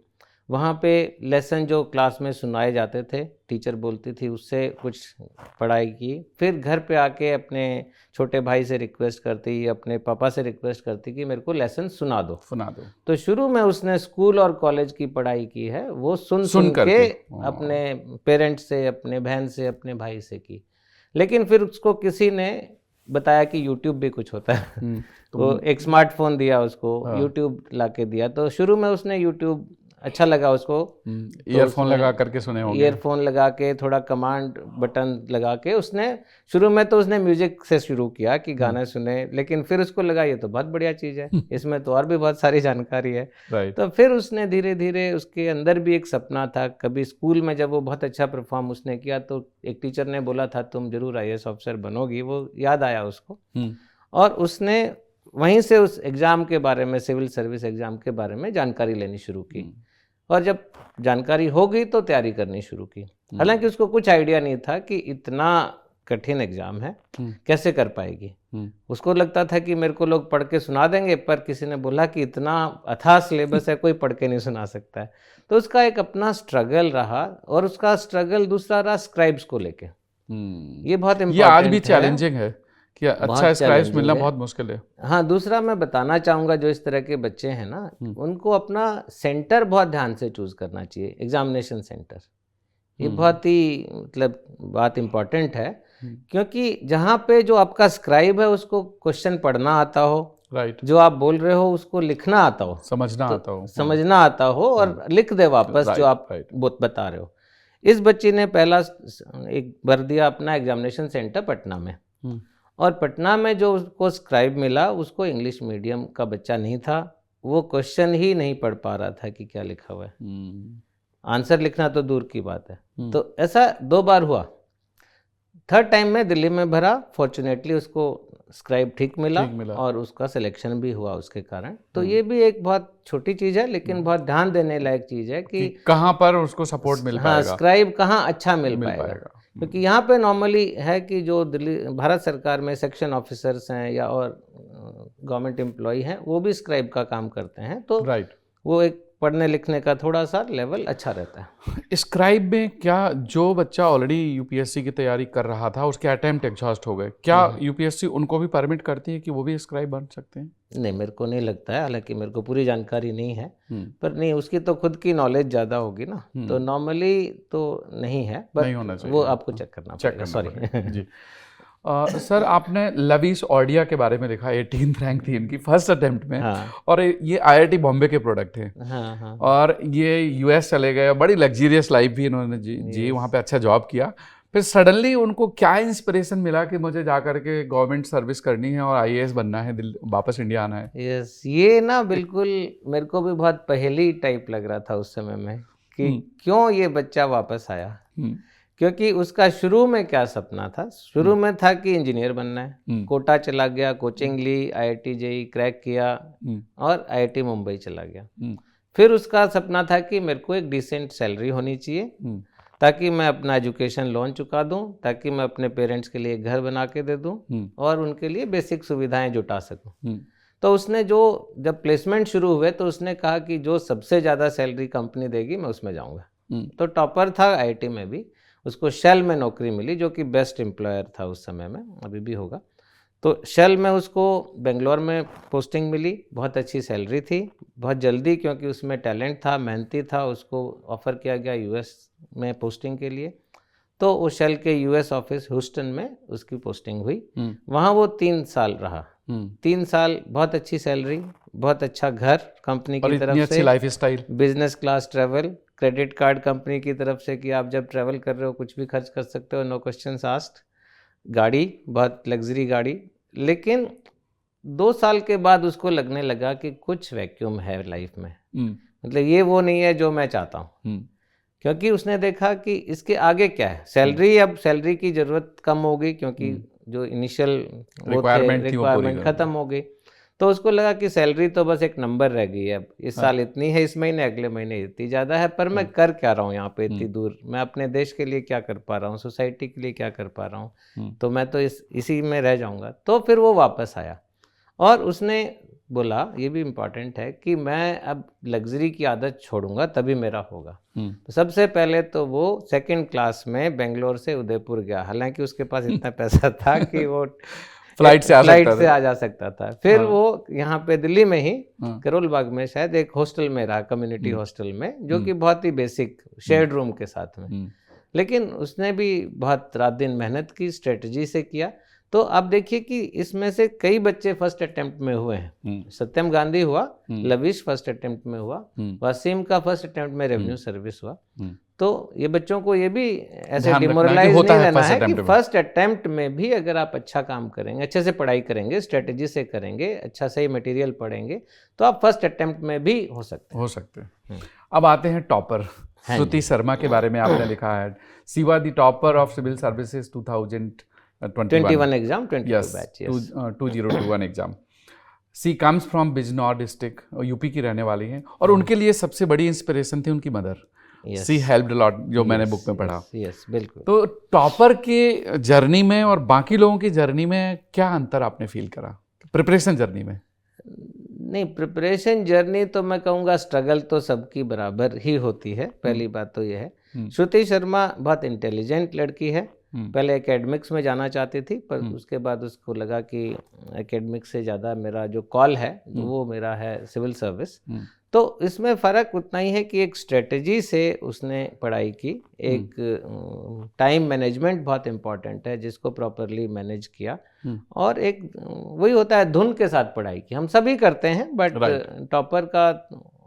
वहाँ पे लेसन जो क्लास में सुनाए जाते थे, टीचर बोलती थी, उससे कुछ पढ़ाई की। फिर घर पे आके अपने छोटे भाई से रिक्वेस्ट करती, अपने पापा से रिक्वेस्ट करती कि मेरे को लेसन सुना दो। तो शुरू में उसने स्कूल और कॉलेज की पढ़ाई की है, वो सुन के अपने पेरेंट्स से, अपने बहन से, अपने भाई से की। लेकिन फिर उसको किसी ने बताया कि यूट्यूब भी कुछ होता है। तो एक स्मार्टफोन दिया उसको, यूट्यूब ला के दिया। तो शुरू में उसने यूट्यूब अच्छा लगा उसको, ईयरफोन लगा करके सुने होंगे। ईयरफोन लगा के थोड़ा कमांड बटन लगा के उसने शुरू में तो उसने म्यूजिक से शुरू किया कि गाने सुने। लेकिन फिर उसको लगा ये तो बहुत बढ़िया चीज़ है, इसमें तो और भी बहुत सारी जानकारी है। तो फिर उसने धीरे धीरे, उसके अंदर भी एक सपना था। कभी स्कूल में जब वो बहुत अच्छा परफॉर्म उसने किया तो एक टीचर ने बोला था तुम जरूर आईएएस ऑफिसर बनोगी, वो याद आया उसको। और उसने वहीं से उस एग्ज़ाम के बारे में, सिविल सर्विस एग्ज़ाम के बारे में जानकारी लेनी शुरू की। और जब जानकारी हो गई तो तैयारी करनी शुरू की। हालांकि उसको कुछ आइडिया नहीं था कि इतना कठिन एग्ज़ाम है, कैसे कर पाएगी। उसको लगता था कि मेरे को लोग पढ़ के सुना देंगे, पर किसी ने बोला कि इतना अथाह सिलेबस है, कोई पढ़ के नहीं सुना सकता है। तो उसका एक अपना स्ट्रगल रहा, और उसका स्ट्रगल दूसरा रहा स्क्राइब्स को लेके। ये बहुत इम्पोर्टेंट, ये आज भी चैलेंजिंग है कि अच्छा स्क्राइब्स मिलना बहुत मुश्किल है। हाँ, दूसरा मैं बताना चाहूँगा, जो इस तरह के बच्चे हैं ना, उनको अपना सेंटर बहुत ध्यान से चूज़ करना चाहिए, एग्जामिनेशन सेंटर। ये बहुत ही मतलब बात इम्पॉर्टेंट है, क्योंकि जहाँ पे जो आपका स्क्राइब है उसको क्वेश्चन पढ़ना आता हो, राइट, जो आप बोल रहे हो उसको लिखना आता हो, समझना तो आता हो, समझना आता हो और लिख दे वापस जो आप बता रहे हो। इस बच्ची ने पहला एक भर दिया अपना एग्जामिनेशन सेंटर पटना में, और पटना में जो उसको स्क्राइब मिला उसको इंग्लिश मीडियम का बच्चा नहीं था, वो क्वेश्चन ही नहीं पढ़ पा रहा था कि क्या लिखा हुआ है, आंसर लिखना तो दूर की बात है। तो ऐसा 2 बार हुआ। थर्ड टाइम में दिल्ली में भरा, फॉर्चुनेटली उसको स्क्राइब ठीक मिला और उसका सिलेक्शन भी हुआ उसके कारण। तो ये भी एक बहुत छोटी चीज़ है लेकिन बहुत ध्यान देने लायक चीज़ है कि कहाँ पर उसको सपोर्ट मिल पाएगा, हाँ, स्क्राइब कहाँ अच्छा मिल पाएगा। क्योंकि यहाँ पे नॉर्मली है कि जो दिल्ली भारत सरकार में सेक्शन ऑफिसर्स हैं या और गवर्नमेंट एम्प्लॉय हैं वो भी स्क्राइब का काम करते हैं, तो वो एक पढ़ने लिखने का थोड़ा सा लेवल अच्छा रहता है। स्क्राइब में क्या जो बच्चा ऑलरेडी यूपीएससी की तैयारी कर रहा था उसके अटेम्प्ट एग्जॉस्ट हो गए, क्या यूपीएससी उनको भी परमिट करती है कि वो भी स्क्राइब बन सकते हैं? नहीं, मेरे को नहीं लगता है, हालांकि मेरे को पूरी जानकारी नहीं है, पर नहीं उसकी तो खुद की नॉलेज ज़्यादा होगी ना, तो नॉर्मली तो नहीं है, नहीं होना चाहिए, वो आपको चेक करना पड़ेगा। सॉरी जी। सर आपने लविश ऑडिया के बारे में देखा, 18th रैंक थी इनकी फर्स्ट अटेम्प्ट में। हाँ। और ये आईआईटी बॉम्बे के प्रोडक्ट हैं। हाँ। और ये यूएस चले गए, बड़ी लग्जरियस लाइफ भी इन्होंने जी वहाँ पे अच्छा जॉब किया। फिर सडनली उनको क्या इंस्पिरेशन मिला कि मुझे जाकर के गवर्नमेंट सर्विस करनी है और आईएएस बनना है, वापस इंडिया आना है? यस, ये ना बिल्कुल मेरे को भी बहुत पहेली टाइप लग रहा था उस समय में कि क्यों ये बच्चा वापस आया, क्योंकि उसका शुरू में क्या सपना था, शुरू में था कि इंजीनियर बनना है, कोटा चला गया, कोचिंग ली, आईआईटी जेईई क्रैक किया और आईआईटी मुंबई चला गया। फिर उसका सपना था कि मेरे को एक डिसेंट सैलरी होनी चाहिए ताकि मैं अपना एजुकेशन लोन चुका दूं, ताकि मैं अपने पेरेंट्स के लिए घर बना के दे दूं और उनके लिए बेसिक सुविधाएं जुटा सकूं। तो उसने जब प्लेसमेंट शुरू हुए तो उसने कहा कि जो सबसे ज़्यादा सैलरी कंपनी देगी मैं उसमें जाऊँगा। तो टॉपर था आईआईटी में भी, उसको शेल में नौकरी मिली जो कि बेस्ट एम्प्लॉयर था उस समय में, अभी भी होगा। तो शेल में उसको बेंगलोर में पोस्टिंग मिली, बहुत अच्छी सैलरी थी, बहुत जल्दी, क्योंकि उसमें टैलेंट था, मेहनती था, उसको ऑफ़र किया गया यूएस में पोस्टिंग के लिए। तो वो शेल के यूएस ऑफिस ह्यूस्टन में उसकी पोस्टिंग हुई। वहाँ वो 3 साल रहा। 3 साल बहुत अच्छी सैलरी, बहुत अच्छा घर कंपनी की तरफ से, life style, business class travel, credit card company की तरफ से कि आप जब ट्रैवल कर रहे हो कुछ भी खर्च कर सकते हो, नो क्वेश्चंस आस्क्ड, गाड़ी बहुत लग्जरी गाड़ी। लेकिन 2 साल के बाद उसको लगने लगा कि कुछ वैक्यूम है लाइफ में, मतलब ये वो नहीं है जो मैं चाहता हूँ, क्योंकि उसने देखा कि इसके आगे क्या है। सैलरी, अब सैलरी की ज़रूरत कम हो गई क्योंकि जो इनिशियल रिक्वायरमेंट ख़त्म हो गई। तो उसको लगा कि सैलरी तो बस एक नंबर रह गई है, अब इस साल इतनी है, इस महीने, अगले महीने इतनी ज़्यादा है, पर मैं कर क्या रहा हूँ यहाँ पे इतनी दूर, मैं अपने देश के लिए क्या कर पा रहा हूँ, सोसाइटी के लिए क्या कर पा रहा हूँ, तो मैं तो इसी में रह जाऊँगा। तो फिर वो वापस आया और उसने बोला, ये भी इम्पॉर्टेंट है कि मैं अब लग्जरी की आदत छोड़ूंगा तभी मेरा होगा। तो सबसे पहले तो वो 2nd क्लास में बेंगलोर से उदयपुर गया, हालांकि उसके पास इतना पैसा था कि वो फ्लाइट से आ जा सकता था। फिर वो यहाँ पे दिल्ली में ही करोल बाग में शायद एक हॉस्टल में रहा, कम्युनिटी हॉस्टल में, जो कि बहुत ही बेसिक शेयर्ड रूम के साथ में। लेकिन उसने भी बहुत रात दिन मेहनत की, स्ट्रेटजी से किया। तो आप देखिए कि इसमें से कई बच्चे फर्स्ट अटेम्प्ट में हुए हैं। सत्यम गांधी हुआ, लविश फर्स्ट अटेम्प्ट में हुआ, वसीम का फर्स्ट अटेम्प्ट में रेवेन्यू सर्विस हुआ। तो ये बच्चों को ये भी ऐसे डिमोरलाइज नहीं रहना है कि फर्स्ट अटेम्प्ट में भी अगर आप अच्छा काम करेंगे, अच्छे से पढ़ाई करेंगे, स्ट्रेटजी से करेंगे, अच्छा सही मटेरियल पढ़ेंगे, तो आप फर्स्ट अटेम्प्ट में भी हो सकते हैं। अब आते हैं टॉपर श्रुति शर्मा के बारे में आपने लिखा है, she was the topper of civil services 2021 exam, 22 batch, 2021 exam. She comes from Bijnor district, UP की रहने वाली हैं, और उनके लिए सबसे बड़ी इंस्पिरेशन थी उनकी मदर। सी हेल्प्ड लॉट, जो मैंने बुक में पढ़ा। बिल्कुल। तो टॉपर के जर्नी में और बाकी लोगों की जर्नी में क्या अंतर आपने फील करा, प्रिपरेशन जर्नी में? नहीं, प्रिपरेशन जर्नी तो मैं कहूँगा स्ट्रगल तो सबकी बराबर ही होती है। पहली बात तो ये है, श्रुति शर्मा बहुत इंटेलिजेंट लड़की है। पहले एकेडमिक्स में जाना चाहती थी, पर उसके बाद उसको लगा कि एकेडमिक्स से ज़्यादा मेरा जो कॉल है वो मेरा है सिविल सर्विस। तो इसमें फ़र्क उतना ही है कि एक स्ट्रेटजी से उसने पढ़ाई की, एक टाइम मैनेजमेंट बहुत इम्पॉर्टेंट है जिसको प्रॉपरली मैनेज किया, और एक वही होता है धुन के साथ पढ़ाई की, हम सभी करते हैं, बट टॉपर का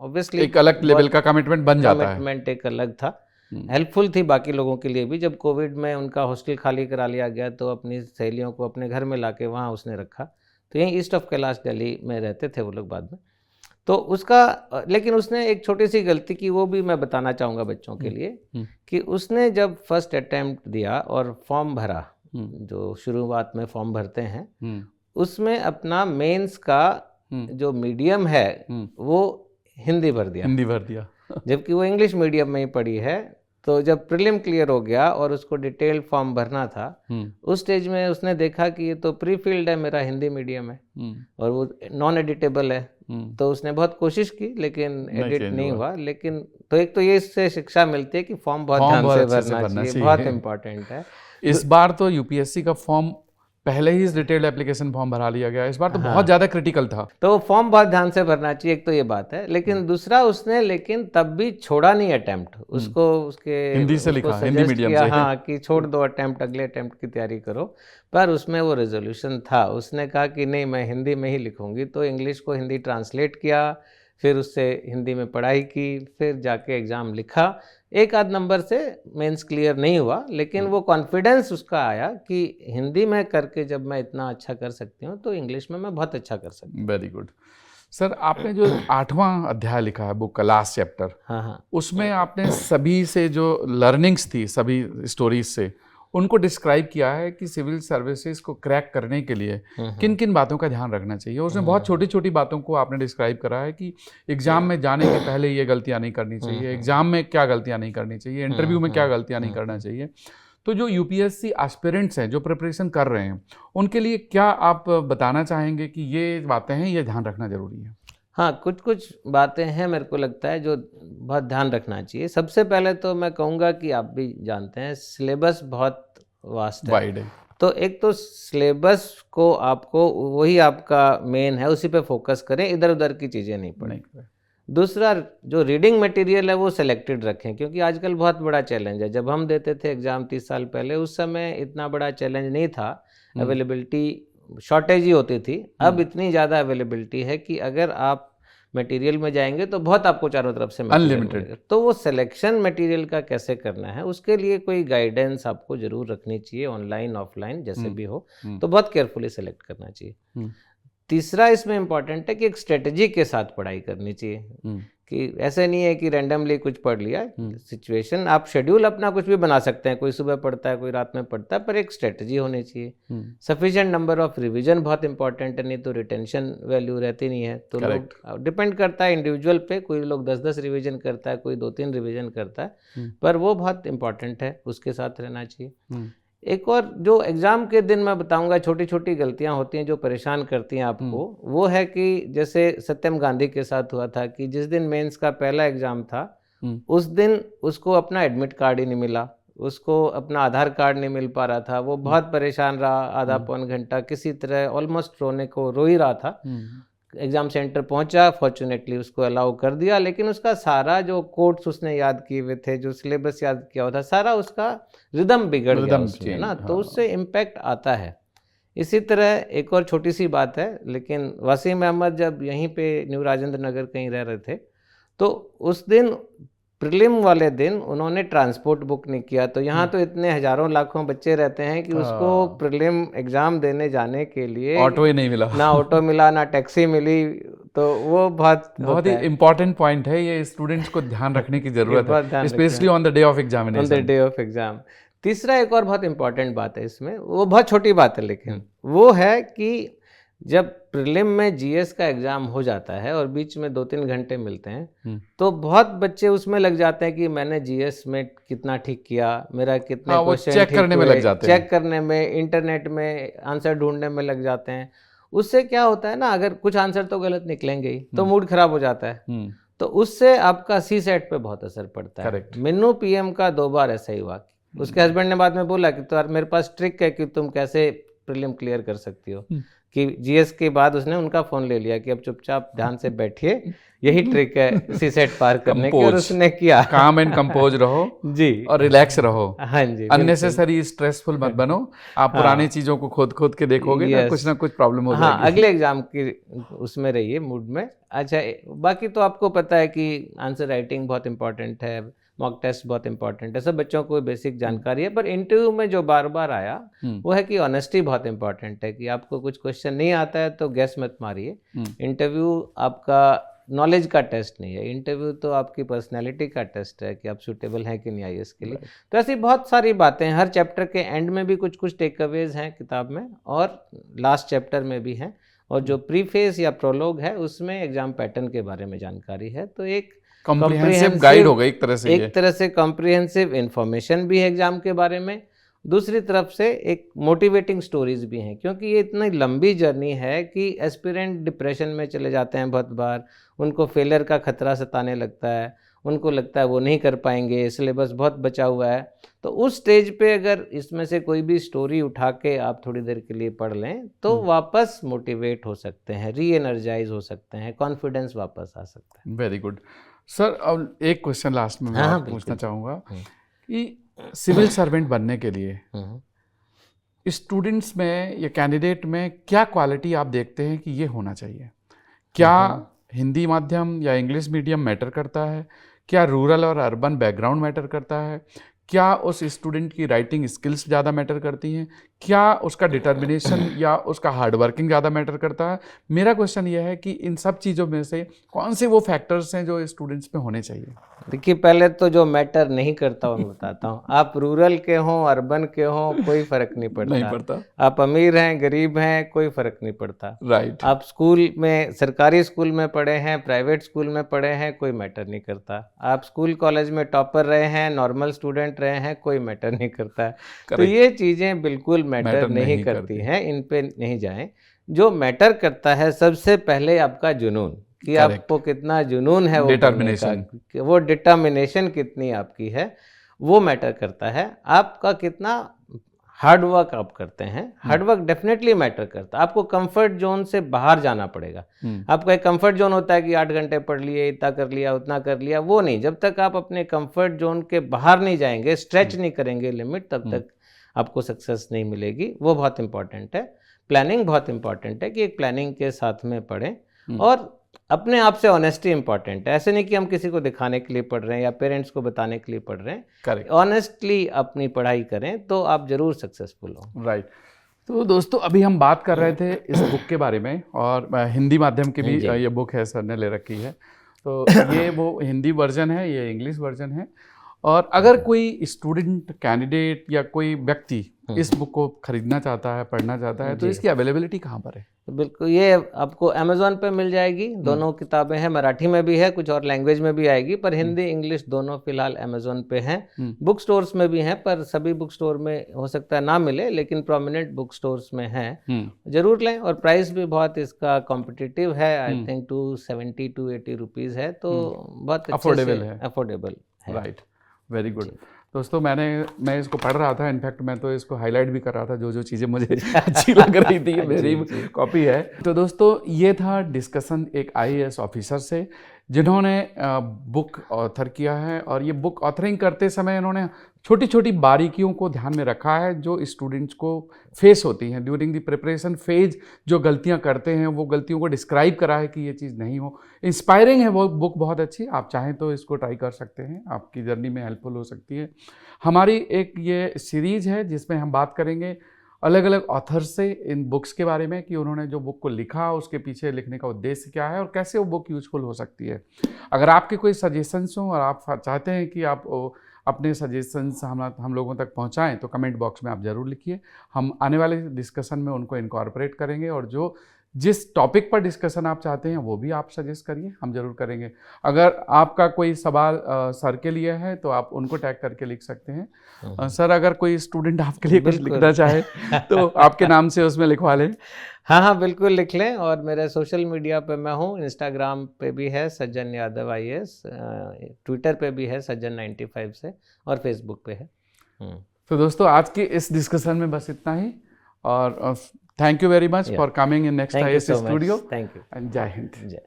ऑब्वियसली एक अलग लेवल का कमिटमेंट बन जाता है। कमिटमेंट एक अलग था, हेल्पफुल थी बाकी लोगों के लिए भी। जब कोविड में उनका हॉस्टल खाली करा लिया गया तो अपनी सहेलियों को अपने घर में लाके वहाँ उसने रखा। तो यहीं ईस्ट ऑफ कैलाश दिल्ली में रहते थे वो लोग बाद में। तो उसका, लेकिन उसने एक छोटी सी गलती की, वो भी मैं बताना चाहूँगा बच्चों के लिए, कि उसने जब फर्स्ट अटेम्प्ट दिया और फॉर्म भरा, जो शुरुआत में फॉर्म भरते हैं, उसमें अपना मेंस का जो मीडियम है वो हिंदी भर दिया जबकि वो इंग्लिश मीडियम में ही पढ़ी है। तो जब प्रीलिम क्लियर हो गया और उसको डिटेल्ड फॉर्म भरना था, उस स्टेज में उसने देखा कि ये तो प्री फील्ड है, मेरा हिंदी मीडियम है और वो नॉन एडिटेबल है। तो उसने बहुत कोशिश की लेकिन एडिट नहीं हुआ। लेकिन तो एक तो ये इससे शिक्षा मिलती है कि फॉर्म बहुत ध्यान से भरना चाहिए, बहुत इंपॉर्टेंट है। इस बार तो यूपीएससी का फॉर्म पहले ही इस डिटेल्ड एप्लीकेशन फॉर्म भरा लिया गया, इस बार तो बहुत ज़्यादा क्रिटिकल था। तो फॉर्म बहुत ध्यान से भरना चाहिए, एक तो ये बात है। लेकिन दूसरा, उसने लेकिन तब भी छोड़ा नहीं अटेम्प्ट, उसको उसके हिंदी से लिखा, हिंदी मीडियम से, हाँ, कि छोड़ दो अटेम्प्ट, अगले अटेम्प्ट की तैयारी करो। पर उसमें वो रेजोल्यूशन था, उसने कहा कि नहीं, मैं हिंदी में ही लिखूंगी। तो इंग्लिश को हिंदी ट्रांसलेट किया, फिर उससे हिंदी में पढ़ाई की, फिर जाके एग्ज़ाम लिखा। एक आध नंबर से मेंस क्लियर नहीं हुआ, लेकिन वो कॉन्फिडेंस उसका आया कि हिंदी में करके जब मैं इतना अच्छा कर सकती हूँ तो इंग्लिश में मैं बहुत अच्छा कर सकती हूँ। Very good sir. आपने जो 8वां अध्याय लिखा है बुक का, लास्ट चैप्टर, हाँ, उसमें आपने सभी से जो लर्निंग्स थी, सभी स्टोरीज से, उनको डिस्क्राइब किया है कि सिविल सर्विसेज को क्रैक करने के लिए किन किन बातों का ध्यान रखना चाहिए। उसमें बहुत छोटी छोटी बातों को आपने डिस्क्राइब करा है कि एग्जाम में जाने के पहले ये गलतियां नहीं करनी चाहिए, एग्जाम में क्या गलतियां नहीं करनी चाहिए, इंटरव्यू में क्या गलतियां नहीं करना चाहिए। तो जो यूपीएससी एस्पिरेंट्स हैं, जो प्रिपरेशन कर रहे हैं, उनके लिए क्या आप बताना चाहेंगे कि ये बातें हैं, ये ध्यान रखना जरूरी है? हाँ, कुछ कुछ बातें हैं मेरे को लगता है जो बहुत ध्यान रखना चाहिए। सबसे पहले तो मैं कहूँगा कि आप भी जानते हैं सिलेबस बहुत वास्ट है, वाइड है। तो एक तो सिलेबस को आपको, वही आपका मेन है, उसी पे फोकस करें, इधर उधर की चीज़ें नहीं पढ़ें। दूसरा, जो रीडिंग मटेरियल है वो सिलेक्टेड रखें, क्योंकि आजकल बहुत बड़ा चैलेंज है। जब हम देते थे एग्ज़ाम 30 साल पहले, उस समय इतना बड़ा चैलेंज नहीं था, अवेलेबिलिटी शॉर्टेज ही होती थी। अब इतनी ज़्यादा अवेलेबिलिटी है कि अगर आप मटेरियल में जाएंगे तो बहुत आपको चारों तरफ से अनलिमिटेड। तो वो सिलेक्शन मटेरियल का कैसे करना है, उसके लिए कोई गाइडेंस आपको जरूर रखनी चाहिए, ऑनलाइन ऑफलाइन जैसे भी हो। तो बहुत केयरफुली सेलेक्ट करना चाहिए। तीसरा इसमें इम्पॉर्टेंट है कि एक स्ट्रेटजी के साथ पढ़ाई करनी चाहिए, कि ऐसे नहीं है कि रैंडमली कुछ पढ़ लिया। सिचुएशन, आप शेड्यूल अपना कुछ भी बना सकते हैं, कोई सुबह पढ़ता है, कोई रात में पढ़ता है, पर एक स्ट्रेटजी होनी चाहिए। सफिशिएंट नंबर ऑफ रिवीजन बहुत इंपॉर्टेंट है, नहीं तो रिटेंशन वैल्यू रहती नहीं है। तो लोग, डिपेंड करता है इंडिविजुअल पे, कोई लोग 10-10 रिवीजन करता है, कोई 2-3 रिवीजन करता है, पर वो बहुत इंपॉर्टेंट है, उसके साथ रहना चाहिए। एक और जो एग्ज़ाम के दिन मैं बताऊंगा, छोटी छोटी गलतियां होती हैं जो परेशान करती हैं आपको, वो है कि जैसे सत्यम गांधी के साथ हुआ था कि जिस दिन मेंस का पहला एग्ज़ाम था, उस दिन उसको अपना एडमिट कार्ड ही नहीं मिला, उसको अपना आधार कार्ड नहीं मिल पा रहा था। वो बहुत परेशान रहा, आधा पौन घंटा किसी तरह ऑलमोस्ट रो ही रहा था। एग्ज़ाम सेंटर पहुंचा, फॉर्चुनेटली उसको अलाउ कर दिया, लेकिन उसका सारा जो कोट्स उसने याद किए हुए थे, जो सिलेबस याद किया हुआ था, सारा उसका रिदम बिगड़ गया उसमें ना, तो उससे इम्पैक्ट आता है। इसी तरह एक और छोटी सी बात है, लेकिन वसीम अहमद जब यहीं पे न्यू राजेंद्र नगर कहीं रह रहे थे, तो उस दिन प्रीलिम वाले दिन उन्होंने ट्रांसपोर्ट बुक नहीं किया। तो यहाँ तो इतने हजारों लाखों बच्चे रहते हैं कि उसको प्रीलिम एग्जाम देने जाने के लिए ऑटो ही नहीं मिला, ना ऑटो मिला, ना टैक्सी मिली। तो वो बहुत ही इम्पोर्टेंट पॉइंट है, ये स्टूडेंट्स को ध्यान रखने की जरूरत है, specially on the day of examination. On the day of exam. तीसरा एक और बहुत इंपॉर्टेंट बात है इसमें, वो बहुत छोटी बात है, लेकिन वो है कि जब प्रीलिम में जीएस का एग्जाम हो जाता है और बीच में 2-3 घंटे मिलते हैं, तो बहुत बच्चे उसमें लग जाते हैं कि मैंने जीएस में कितना ठीक किया, मेरा कितने क्वेश्चन चेक करने में लग जाते हैं, चेक करने में, इंटरनेट में आंसर ढूंढने में लग जाते हैं। उससे क्या होता है ना, अगर कुछ आंसर तो गलत निकलेंगे ही, तो मूड खराब हो जाता है। तो उससे आपका CSAT पे बहुत असर पड़ता है। मिन्नू PM का 2 बार ऐसा ही हुआ। उसके हस्बैंड ने बाद में बोला कि तो मेरे पास ट्रिक है कि तुम कैसे प्रीलिम क्लियर कर सकती हो। कि जीएस के बाद उसने उनका फ़ोन ले लिया कि अब चुपचाप ध्यान से बैठिए, यही ट्रिक है सीसेट पार करने की, और उसने किया। काम एंड कंपोज रहो जी, और रिलैक्स रहो। हाँ जी, अननेसेसरी स्ट्रेसफुल मत बनो। आप पुरानी चीज़ों को खोद खोद के देखोगे ना कुछ प्रॉब्लम हो हाँ, जाएगी। अगले एग्जाम की उसमें रहिए मूड में। अच्छा, बाकी तो आपको पता है कि आंसर राइटिंग बहुत इंपॉर्टेंट है, मॉक टेस्ट बहुत इंपॉर्टेंट है, सब बच्चों को बेसिक जानकारी है। पर इंटरव्यू में जो बार बार आया वो है कि ऑनेस्टी बहुत इंपॉर्टेंट है, कि आपको कुछ क्वेश्चन नहीं आता है तो गैस मत मारिए। इंटरव्यू आपका नॉलेज का टेस्ट नहीं है, इंटरव्यू तो आपकी पर्सनैलिटी का टेस्ट है कि आप सूटेबल हैं कि नहीं आईएएस के लिए। तो ऐसी बहुत सारी बातें हैं, हर चैप्टर के एंड में भी कुछ कुछ टेक अवेज हैं किताब में, और लास्ट चैप्टर में भी हैं, और जो प्रीफेस या प्रोलॉग है उसमें एग्जाम पैटर्न के बारे में जानकारी है। तो एक कॉम्प्रिहेंसिव गाइड होगा एक तरह से, एक तरह से कॉम्प्रिहेंसिव इंफॉर्मेशन भी है एग्जाम के बारे में, दूसरी तरफ से एक मोटिवेटिंग स्टोरीज भी हैं, क्योंकि ये इतनी लंबी जर्नी है कि एस्पिरेंट डिप्रेशन में चले जाते हैं बहुत बार, उनको फेलियर का खतरा सताने लगता है, उनको लगता है वो नहीं कर पाएंगे, सिलेबस बहुत बचा हुआ है। तो उस स्टेज पे अगर इसमें से कोई भी स्टोरी उठा के आप थोड़ी देर के लिए पढ़ लें तो वापस मोटिवेट हो सकते हैं, री एनर्जाइज हो सकते हैं, कॉन्फिडेंस वापस आ सकता है। Very good sir. अब एक क्वेश्चन लास्ट में मैं हाँ, पूछना चाहूँगा कि सिविल सर्वेंट बनने के लिए स्टूडेंट्स में या कैंडिडेट में क्या क्वालिटी आप देखते हैं कि ये होना चाहिए? क्या हिंदी माध्यम या इंग्लिश मीडियम मैटर करता है? क्या रूरल और अर्बन बैकग्राउंड मैटर करता है? क्या उस स्टूडेंट की राइटिंग स्किल्स ज़्यादा मैटर करती हैं? क्या उसका डिटर्मिनेशन या उसका हार्ड वर्किंग ज़्यादा मैटर करता है? मेरा क्वेश्चन ये है कि इन सब चीज़ों में से कौन से वो फैक्टर्स हैं जो स्टूडेंट्स में होने चाहिए? देखिए, पहले तो जो मैटर नहीं करता वो मैं बताता हूँ। आप रूरल के हों, अर्बन के हों, कोई फर्क नहीं पड़ता। नहीं पड़ता। आप अमीर हैं, गरीब हैं, कोई फर्क नहीं पड़ता। राइट। आप स्कूल में, सरकारी स्कूल में पढ़े हैं, प्राइवेट स्कूल में पढ़े हैं, कोई मैटर नहीं करता। आप स्कूल कॉलेज में टॉपर रहे हैं, नॉर्मल स्टूडेंट रहे हैं, कोई मैटर नहीं करता है। तो ये चीज़ें बिल्कुल मैटर नहीं करती हैं, इन पे नहीं जाएं। जो मैटर करता है सबसे पहले आपका जुनून, कि आपको कितना जुनून है वो डिटर्मिनेशन, वो डिटर्मिनेशन कितनी आपकी है, वो मैटर करता है। आपका कितना हार्ड वर्क आप करते हैं, हार्ड वर्क डेफिनेटली मैटर करता है। आपको कंफर्ट जोन से बाहर जाना पड़ेगा। आपका एक कंफर्ट जोन होता है कि 8 घंटे पढ़ लिए, इतना कर लिया, उतना कर लिया, वो नहीं। जब तक आप अपने कंफर्ट जोन के बाहर नहीं जाएंगे, स्ट्रेच नहीं करेंगे लिमिट, तब तक आपको सक्सेस नहीं मिलेगी। वो बहुत इंपॉर्टेंट है। प्लानिंग बहुत इंपॉर्टेंट है कि एक प्लानिंग के साथ में पढ़ें, और अपने आप से ऑनेस्टी इंपॉर्टेंट है। ऐसे नहीं कि हम किसी को दिखाने के लिए पढ़ रहे हैं या पेरेंट्स को बताने के लिए पढ़ रहे हैं। करेक्ट। ऑनेस्टली अपनी पढ़ाई करें तो आप जरूर सक्सेसफुल हो। राइट। तो दोस्तों, अभी हम बात कर रहे थे इस बुक के बारे में, और हिंदी माध्यम की भी ये बुक है, सर ने ले रखी है। तो ये वो हिंदी वर्जन है, ये इंग्लिश वर्जन है। और अगर कोई स्टूडेंट, कैंडिडेट या कोई व्यक्ति इस बुक को खरीदना चाहता है, पढ़ना चाहता है, तो इसकी अवेलेबिलिटी कहाँ पर है? बिल्कुल, ये आपको अमेज़ॉन पे मिल जाएगी। दोनों किताबें हैं, मराठी में भी है, कुछ और लैंग्वेज में भी आएगी, पर हिंदी इंग्लिश दोनों फिलहाल अमेज़ॉन पे हैं। बुक स्टोर्स में भी हैं, पर सभी बुक स्टोर में हो सकता है ना मिले, लेकिन प्रोमिनेंट बुक स्टोर्स में हैं। जरूर लें। और प्राइस भी बहुत इसका कॉम्पिटिटिव है, आई थिंक 270 to 80 रुपीज़ है, तो बहुत अफोर्डेबल है। Right, very good. दोस्तों, मैं इसको पढ़ रहा था, इनफैक्ट मैं तो इसको हाईलाइट भी कर रहा था, जो चीज़ें मुझे अच्छी लग रही थी। मेरी कॉपी है। तो दोस्तों, ये था डिस्कशन एक आईएएस ऑफिसर से, जिन्होंने बुक ऑथर किया है, और ये बुक ऑथरिंग करते समय इन्होंने छोटी छोटी बारीकियों को ध्यान में रखा है जो स्टूडेंट्स को फेस होती हैं ड्यूरिंग द प्रिपरेशन फेज। जो गलतियां करते हैं वो गलतियों को डिस्क्राइब करा है कि ये चीज़ नहीं हो। इंस्पायरिंग है वो बुक, बहुत अच्छी। आप चाहें तो इसको ट्राई कर सकते हैं, आपकी जर्नी में हेल्पफुल हो सकती है। हमारी एक ये सीरीज़ है जिसमें हम बात करेंगे अलग अलग ऑथर से इन बुक्स के बारे में, कि उन्होंने जो बुक को लिखा उसके पीछे लिखने का उद्देश्य क्या है और कैसे वो बुक यूजफुल हो सकती है। अगर आपके कोई सजेशंस हों और आप चाहते हैं कि आप अपने सजेशंस हम लोगों तक पहुंचाएं, तो कमेंट बॉक्स में आप ज़रूर लिखिए। हम आने वाले डिस्कशन में उनको इनकॉर्पोरेट करेंगे, और जिस टॉपिक पर डिस्कशन आप चाहते हैं वो भी आप सजेस्ट करिए, हम ज़रूर करेंगे। अगर आपका कोई सवाल सर के लिए है तो आप उनको टैग करके लिख सकते हैं। सर, अगर कोई स्टूडेंट आपके लिए कुछ लिखना चाहे तो आपके नाम से उसमें लिखवा लें। हाँ, बिल्कुल लिख लें। और मेरे सोशल मीडिया पे मैं हूँ, इंस्टाग्राम पे भी है सज्जन यादव आईएएस, ट्विटर पे भी है सज्जन 95 से, और फेसबुक पे है। तो दोस्तों, आज की इस डिस्कशन में बस इतना ही। और thank you very much for coming in next thank you IAS so studio much, thank you, and जय हिंद। जय।